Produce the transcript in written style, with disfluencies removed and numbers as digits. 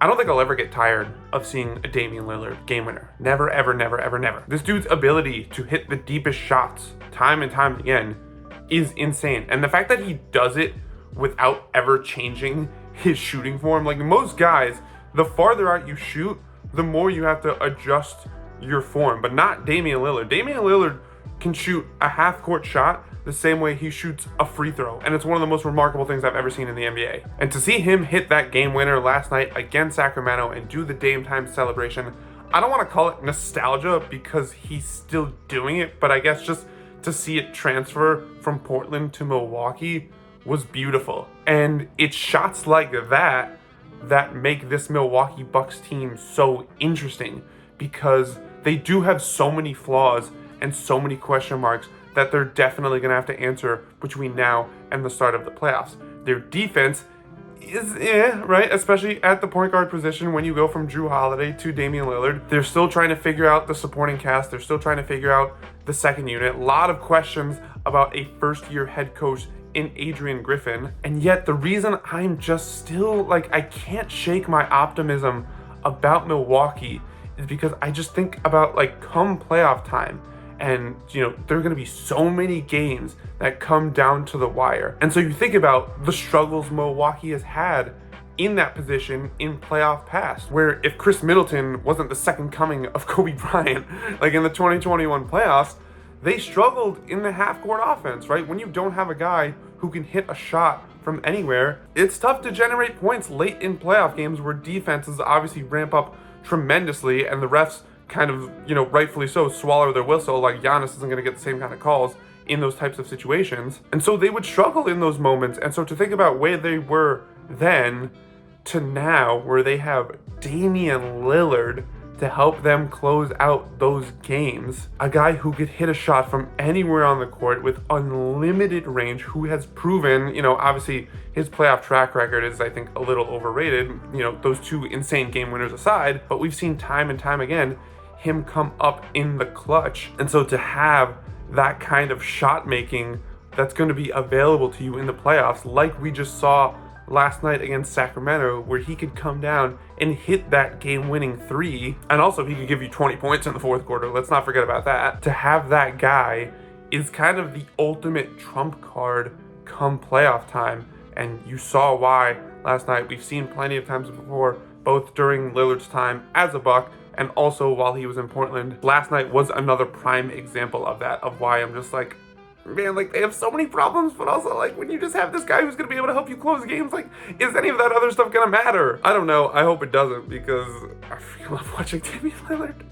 I don't think I'll ever get tired of seeing a Damian Lillard game winner. Never, ever, never, ever, never. This dude's ability to hit the deepest shots time and time again is insane. And the fact that he does it without ever changing his shooting form, like most guys, the farther out you shoot, the more you have to adjust your form, but not Damian Lillard. Damian Lillard can shoot a half-court shot the same way he shoots a free throw, and it's one of the most remarkable things I've ever seen in the NBA. And to see him hit that game winner last night against Sacramento and do the Dame time celebration, I don't want to call it nostalgia because he's still doing it, but I guess just to see it transfer from Portland to Milwaukee was beautiful. And it's shots like that that make this Milwaukee Bucks team so interesting, because they do have so many flaws and so many question marks that they're definitely going to have to answer between now and the start of the playoffs. Their defense is right? Especially at the point guard position when you go from Drew Holiday to Damian Lillard. They're still trying to figure out the supporting cast. They're still trying to figure out the second unit. A lot of questions about a first-year head coach in Adrian Griffin. And yet the reason I'm just still, I can't shake my optimism about Milwaukee is because I just think about, come playoff time, and, there are going to be so many games that come down to the wire. And so you think about the struggles Milwaukee has had in that position in playoff past, where if Chris Middleton wasn't the second coming of Kobe Bryant, in the 2021 playoffs, they struggled in the half-court offense, right? When you don't have a guy who can hit a shot from anywhere, it's tough to generate points late in playoff games where defenses obviously ramp up tremendously and the refs kind of, rightfully so, swallow their whistle. Giannis isn't going to get the same kind of calls in those types of situations. And so they would struggle in those moments. And so to think about where they were then to now, where they have Damian Lillard to help them close out those games, a guy who could hit a shot from anywhere on the court with unlimited range, who has proven, obviously his playoff track record is, I think, a little overrated, those two insane game winners aside, but we've seen time and time again him come up in the clutch. And so to have that kind of shot making that's going to be available to you in the playoffs, like we just saw last night against Sacramento, where he could come down and hit that game-winning three, and also he could give you 20 points in the fourth quarter. Let's not forget about that. To have that guy is kind of the ultimate trump card come playoff time, and you saw why last night. We've seen plenty of times before, both during Lillard's time as a Buck and also while he was in Portland. Last night was another prime example of that, of why I'm just man, they have so many problems, but also, when you just have this guy who's going to be able to help you close games, is any of that other stuff going to matter? I don't know. I hope it doesn't, because I freaking love watching Damian Lillard.